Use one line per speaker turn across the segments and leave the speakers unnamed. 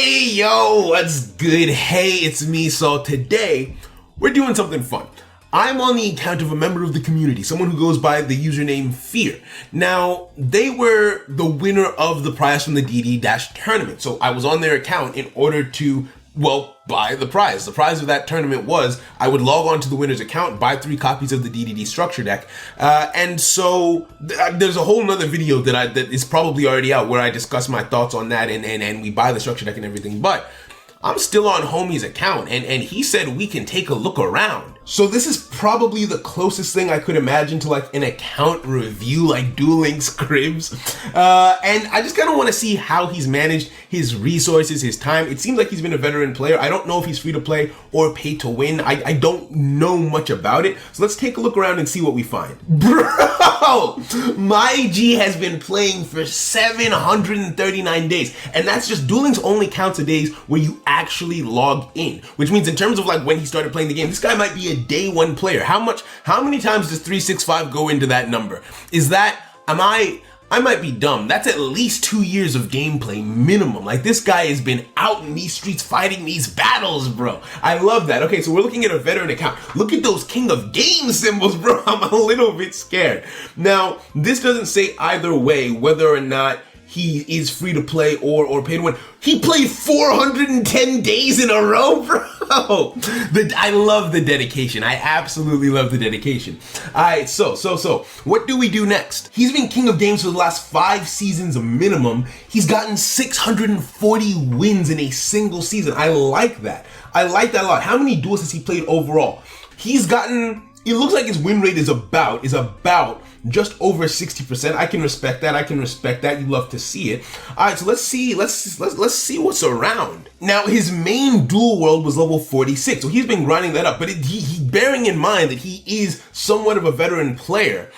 Hey yo, what's good? Hey, it's me. So today we're doing something fun. I'm on the account of a member of the community, someone who goes by the username Fear. Now, they were the winner of the prize from the DD Dash tournament. So I was on their account in order to, buy the prize. The prize of that tournament was I would log on to the winner's account, buy 3 copies of the DDD structure deck. And so there's a whole nother video that is probably already out where I discuss my thoughts on that and we buy the structure deck and everything. But I'm still on homie's account and he said we can take a look around. So this is probably the closest thing I could imagine to like an account review, like Duel Link's Cribs. And I just kind of want to see how he's managed his resources, his time. It seems like he's been a veteran player. I don't know if he's free to play or pay to win. I don't know much about it. So let's take a look around and see what we find. Bro, my G has been playing for 739 days. And that's just Duel Links only counts the days where you actually log in, which means in terms of like when he started playing the game, this guy might be a day one player. How many times does 365 go into that number? I might be dumb. That's at least 2 years of gameplay minimum. Like this guy has been out in these streets fighting these battles, bro. I love that. Okay, so we're looking at a veteran account. Look at those King of Games symbols, bro. I'm a little bit scared. Now, this doesn't say either way whether or not he is free to play or pay to win. He played 410 days in a row, bro. I love the dedication. I absolutely love the dedication. All right, so what do we do next? He's been King of Games for the last 5 seasons minimum. He's gotten 640 wins in a single season. I like that. I like that a lot. How many duels has he played overall? He's gotten, it looks like his win rate is about just over 60%. I can respect that. You love to see it. All right, so let's see what's around. Now, his main duel world was level 46, so he's been grinding that up. But he bearing in mind that he is somewhat of a veteran player.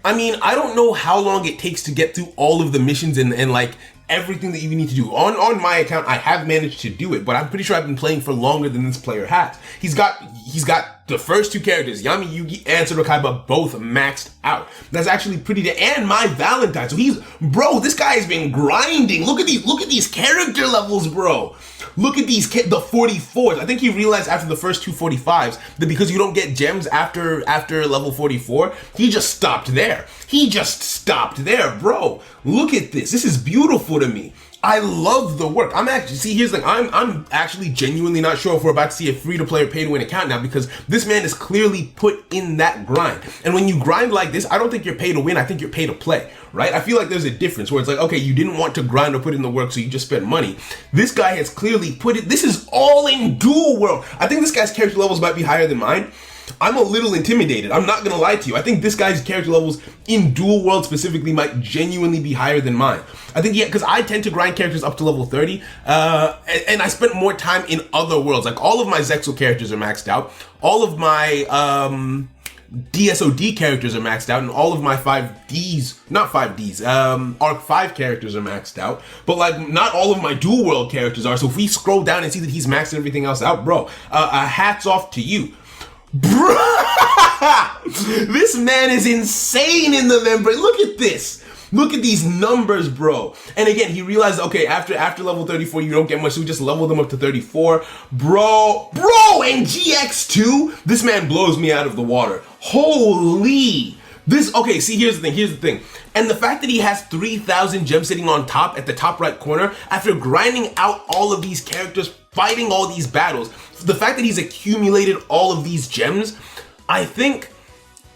I mean, I don't know how long it takes to get through all of the missions and like everything that you need to do. On my account, I have managed to do it, but I'm pretty sure I've been playing for longer than this player has. He's got the first 2 characters, Yami Yugi and Surukaiba, both maxed out. That's actually pretty and my Valentine. So this guy has been grinding. Look at these character levels, bro. Look at these, the 44s. I think he realized after the first 2 45s that because you don't get gems after level 44, he just stopped there. Bro. Look at this. This is beautiful to me. I love the work. Here's the thing. I'm actually genuinely not sure if we're about to see a free-to-play or pay-to-win account now because this man is clearly put in that grind. And when you grind like this, I don't think you're pay to win. I think you're pay to play, right? I feel like there's a difference where it's like, okay, you didn't want to grind or put in the work, so you just spent money. This guy has clearly put it. This is all in Duel World. I think this guy's character levels might be higher than mine. I'm a little intimidated. I'm not gonna lie to you. I think this guy's character levels in Duel World specifically might genuinely be higher than mine. I think, because I tend to grind characters up to level 30, and I spent more time in other worlds. Like all of my Zexal characters are maxed out. All of my DSOD characters are maxed out, and all of my Arc 5 characters are maxed out. But like, not all of my Duel World characters are. So if we scroll down and see that he's maxed everything else out, bro, hats off to you. Bro, this man is insane in the membrane. Look at this. Look at these numbers, bro. And again, he realized, okay, after level 34, you don't get much, so we just level them up to 34. Bro, and GX2, this man blows me out of the water. Holy. Okay, see, here's the thing. And the fact that he has 3,000 gems sitting on top, at the top right corner, after grinding out all of these characters, fighting all these battles, the fact that he's accumulated all of these gems, I think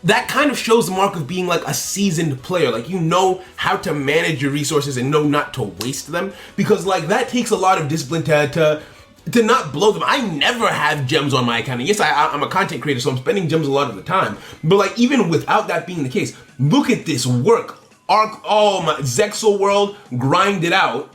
that kind of shows the mark of being like a seasoned player. Like, you know how to manage your resources and know not to waste them, because like that takes a lot of discipline to not blow them. I never have gems on my account. And yes, I'm a content creator, so I'm spending gems a lot of the time. But like, even without that being the case, look at this work. Zexal World, grind it out.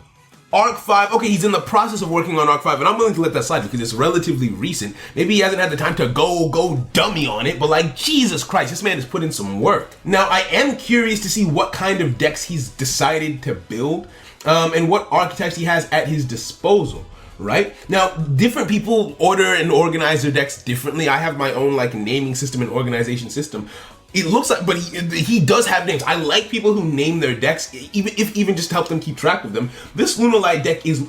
Arc 5, okay, he's in the process of working on Arc 5, and I'm willing to let that slide because it's relatively recent. Maybe he hasn't had the time to go dummy on it, but like, Jesus Christ, this man has put in some work. Now, I am curious to see what kind of decks he's decided to build, and what archetypes he has at his disposal. Right? Now, different people order and organize their decks differently. I have my own like naming system and organization system. It looks like, but he does have names. I like people who name their decks, even just to help them keep track of them. This Lunalight deck is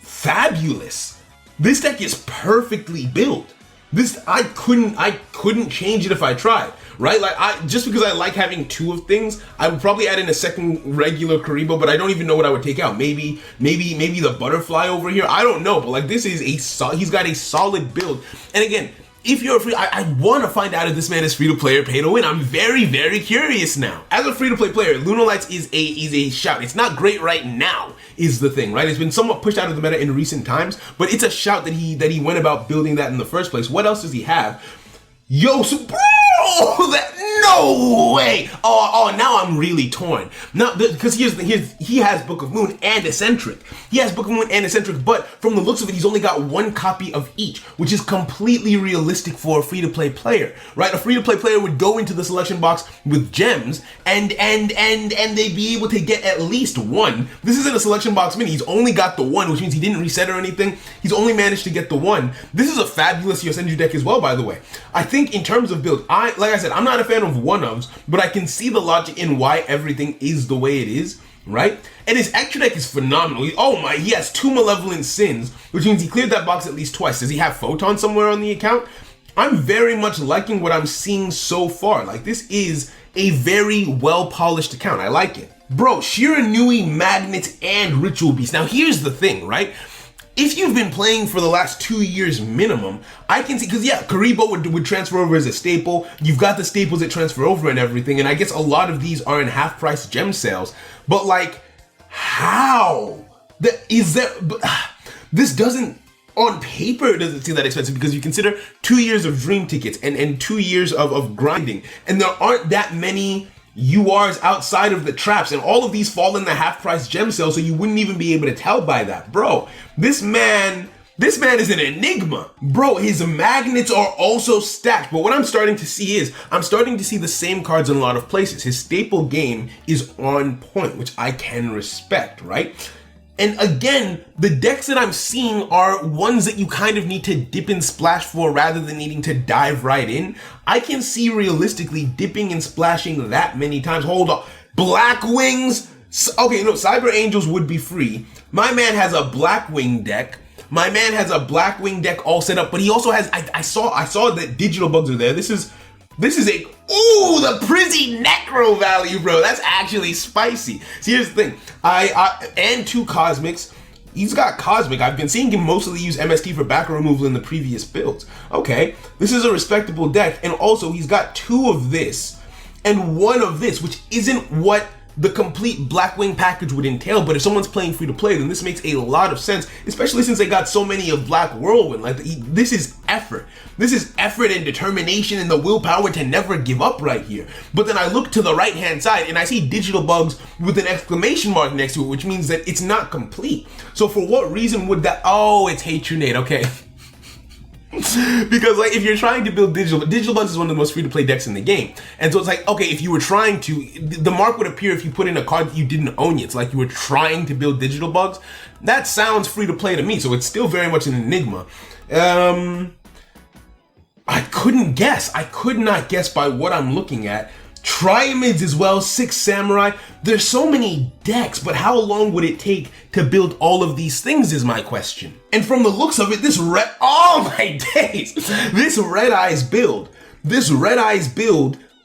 fabulous. This deck is perfectly built. I couldn't change it if I tried, right? Like just because I like having two of things, I would probably add in a second regular Karibo, but I don't even know what I would take out. Maybe the butterfly over here. I don't know, but like this is he's got a solid build. And again, if you're free, I want to find out if this man is free to play or pay to win. I'm very, very curious now. As a free to play player, Lunalights is a shout. It's not great right now, is the thing, right? It's been somewhat pushed out of the meta in recent times, but it's a shout that he went about building that in the first place. What else does he have? Yo, so bro, no way. Oh, now I'm really torn. Now, because he has Book of Moon and Eccentric. He has Book of Moon and Eccentric, but from the looks of it, he's only got one copy of each, which is completely realistic for a free-to-play player, right? A free-to-play player would go into the selection box with gems, and they'd be able to get at least one. This isn't a selection box mini. He's only got the one, which means he didn't reset or anything. He's only managed to get the one. This is a fabulous Yosenju deck as well, by the way. I think in terms of build, like I said, I'm not a fan of one-ofs, but I can see the logic in why everything is the way it is, right? And his extra deck is phenomenal. He has 2 Malevolent Sins, which means he cleared that box at least twice. Does he have Photon somewhere on the account? I'm very much liking what I'm seeing so far. Like, this is a very well-polished account. I like it. Bro, Shiranui, Magnets, and Ritual Beast. Now, here's the thing, right? If you've been playing for the last 2 years minimum, I can see, because yeah, Karibo would transfer over as a staple. You've got the staples that transfer over and everything, and I guess a lot of these are in half-price gem sales. But like, how? This doesn't, on paper, it doesn't seem that expensive because you consider 2 years of dream tickets and 2 years of grinding, and there aren't that many URs outside of the traps, and all of these fall in the half-price gem sale, so you wouldn't even be able to tell by that. Bro, this man is an enigma. Bro, his magnets are also stacked, but what I'm starting to see is, I'm starting to see the same cards in a lot of places. His staple game is on point, which I can respect, right? And again, the decks that I'm seeing are ones that you kind of need to dip and splash for rather than needing to dive right in. I can see realistically dipping and splashing that many times. Hold on. Black Wings? Okay, no, Cyber Angels would be free. My man has a Blackwing deck. My man has a Blackwing deck all set up, but he also has, I saw that digital bugs are there. This is a, ooh, the Prizzy Necro value, bro. That's actually spicy. See, here's the thing. And 2 Cosmics. He's got Cosmic. I've been seeing him mostly use MST for back removal in the previous builds. Okay, this is a respectable deck. And also, he's got 2 of this and 1 of this, which isn't what the complete Blackwing package would entail, but if someone's playing free to play, then this makes a lot of sense, especially since they got so many of Black Whirlwind. Like, this is effort. This is effort and determination and the willpower to never give up right here. But then I look to the right-hand side and I see digital bugs with an exclamation mark next to it, which means that it's not complete. So for what reason would that, oh, it's Hatronate, okay. Because like if you're trying to build digital bugs is one of the most free to play decks in the game, and so it's like, okay, if you were trying to, the mark would appear if you put in a card that you didn't own yet. It's like you were trying to build digital bugs. That sounds free to play to me, so it's still very much an enigma. I couldn't guess. I could not guess by what I'm looking at. Triamids as well, 6 Samurai. There's so many decks, but how long would it take to build all of these things is my question. And from the looks of it, oh my days! This Red Eyes build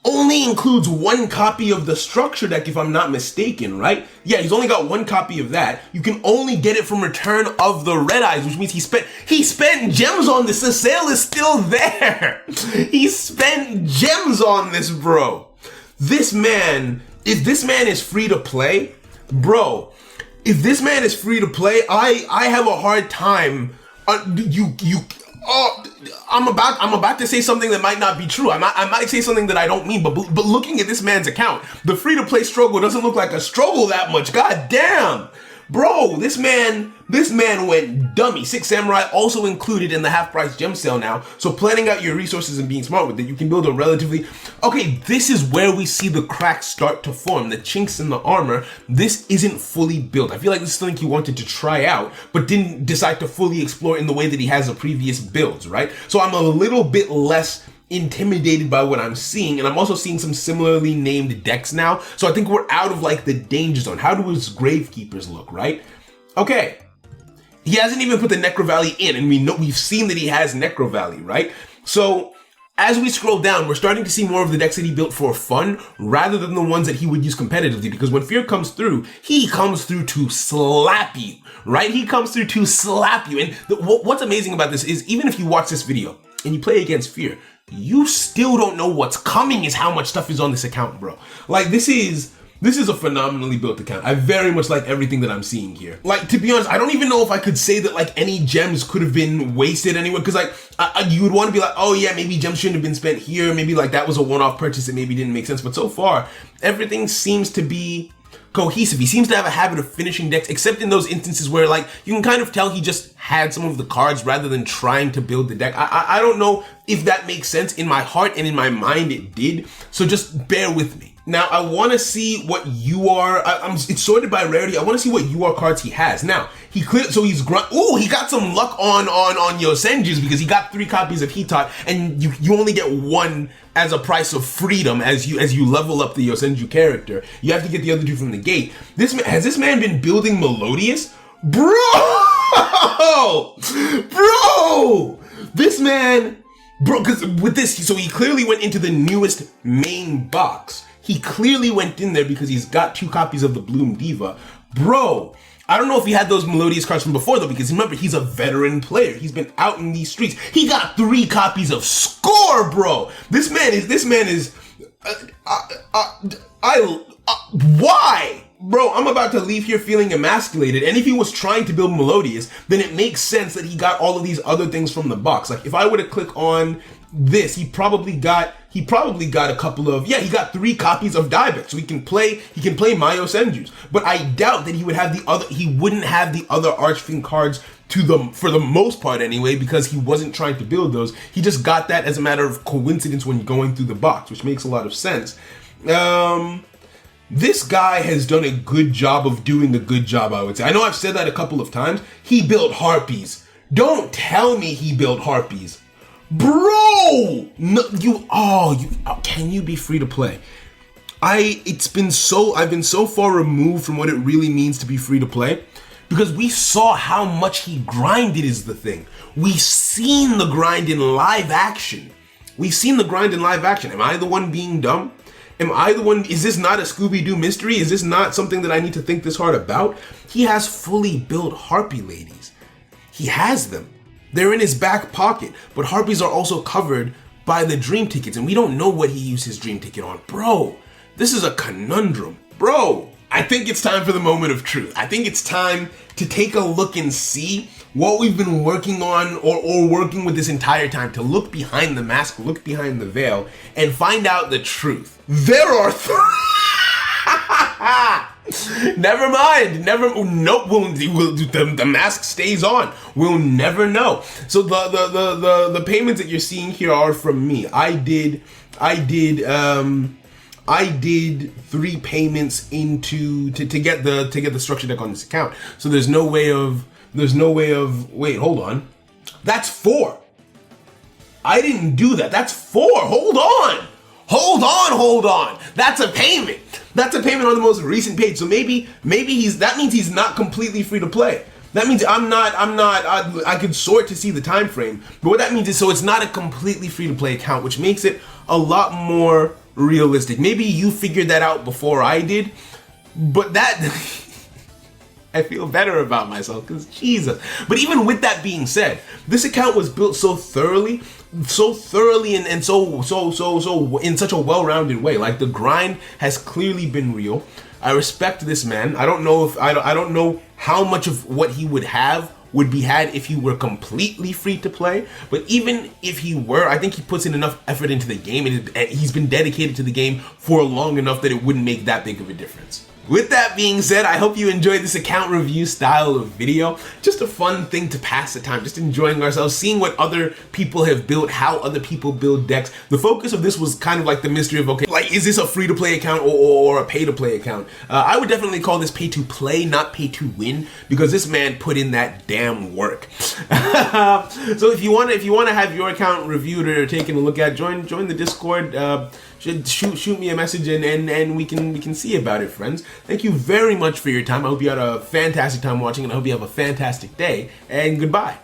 only includes 1 copy of the structure deck, if I'm not mistaken, right? Yeah, he's only got 1 copy of that. You can only get it from Return of the Red Eyes, which means he spent gems on this. The sale is still there. He spent gems on this, bro. This man, if this man is free to play, bro, if this man is free to play, I have a hard time. I'm about to say something that might not be true. I might say something that I don't mean, but looking at this man's account, the free to play struggle doesn't look like a struggle that much. God damn. Bro, this man went dummy. 6 Samurai also included in the half-price gem sale now. So planning out your resources and being smart with it, you can build a relatively... Okay, this is where we see the cracks start to form, the chinks in the armor. This isn't fully built. I feel like this is something he wanted to try out, but didn't decide to fully explore in the way that he has the previous builds, right? So I'm a little bit less intimidated by what I'm seeing, and I'm also seeing some similarly named decks now, so I think we're out of like the danger zone. How do his Gravekeepers look, right? Okay, He hasn't even put the Necro Valley in, and we've seen that he has Necro Valley, right? So as we scroll down, we're starting to see more of the decks that he built for fun rather than the ones that he would use competitively, because when Fear comes through, he comes through to slap you, right? He comes through to slap you. And what's amazing about this is even if you watch this video and you play against Fear, you still don't know what's coming is how much stuff is on this account, bro. Like, this is a phenomenally built account. I very much like everything that I'm seeing here. Like, to be honest, I don't even know if I could say that, like, any gems could have been wasted anywhere. Because, like, you would want to be like, oh, yeah, maybe gems shouldn't have been spent here. Maybe, like, that was a one-off purchase that maybe didn't make sense. But so far, everything seems to be cohesive. He seems to have a habit of finishing decks, except in those instances where, like, you can kind of tell he just had some of the cards rather than trying to build the deck. I don't know if that makes sense. In my heart and in my mind, it did. So just bear with me. Now, I want to see what UR, it's sorted by rarity. I want to see what UR cards he has. Now, he got some luck on Yosenju's because he got 3 copies of Hitot, and you only get 1 as a price of freedom as you level up the Yosenju character. You have to get the other 2 from the gate. Has this man been building Melodious? Bro! This man, because with this, so he clearly went into the newest main box. He clearly went in there because he's got 2 copies of the Bloom Diva. Bro, I don't know if he had those Melodious cards from before though, because remember, he's a veteran player. He's been out in these streets. He got 3 copies of Score, bro. This man is, why? Bro, I'm about to leave here feeling emasculated. And if he was trying to build Melodious, then it makes sense that he got all of these other things from the box. Like, if I were to click on this, he probably got a couple of, he got 3 copies of Diebeck, so he can play Mayo Senjus. But I doubt that he wouldn't have the other Archfiend cards for the most part anyway, because he wasn't trying to build those. He just got that as a matter of coincidence when going through the box, which makes a lot of sense. This guy has done a good job of doing a good job, I would say. I know I've said that a couple of times. He built Harpies. Don't tell me he built Harpies. Bro! No, can you be free to play? I've been so far removed from what it really means to be free to play, because we saw how much he grinded is the thing. We've seen the grind in live action. Am I the one being dumb? Is this not a Scooby-Doo mystery? Is this not something that I need to think this hard about? He has fully built Harpy ladies. He has them. They're in his back pocket, but Harpies are also covered by the dream tickets, and we don't know what he used his dream ticket on. Bro, this is a conundrum. Bro, I think it's time for the moment of truth. I think it's time to take a look and see what we've been working on or working with this entire time, to look behind the mask, look behind the veil, and find out the truth. There are Never mind. The mask stays on. We'll never know. So the payments that you're seeing here are from me. I did 3 payments to get the structure deck on this account. So there's no way of wait, hold on. That's 4. I didn't do that. That's 4. Hold on. That's a payment. That's a payment on the most recent page. So maybe that means he's not completely free to play. That means I could sort to see the time frame. But what that means is, so it's not a completely free to play account, which makes it a lot more realistic. Maybe you figured that out before I did, but that I feel better about myself, because Jesus. But even with that being said, this account was built so thoroughly and so in such a well-rounded way. Like, the grind has clearly been real. I respect this man. I don't know how much of what he would have would be had if he were completely free to play. But even if he were, I think he puts in enough effort into the game, and he's been dedicated to the game for long enough that it wouldn't make that big of a difference. With that being said, I hope you enjoyed this account review style of video. Just a fun thing to pass the time, just enjoying ourselves, seeing what other people have built, how other people build decks. The focus of this was kind of like the mystery of, okay, like, is this a free-to-play account or a pay-to-play account? I would definitely call this pay-to-play, not pay-to-win, because this man put in that damn work. So if you want to have your account reviewed or taken a look at, join the Discord. Shoot me a message and we can see about it, friends. Thank you very much for your time. I hope you had a fantastic time watching, and I hope you have a fantastic day, and goodbye.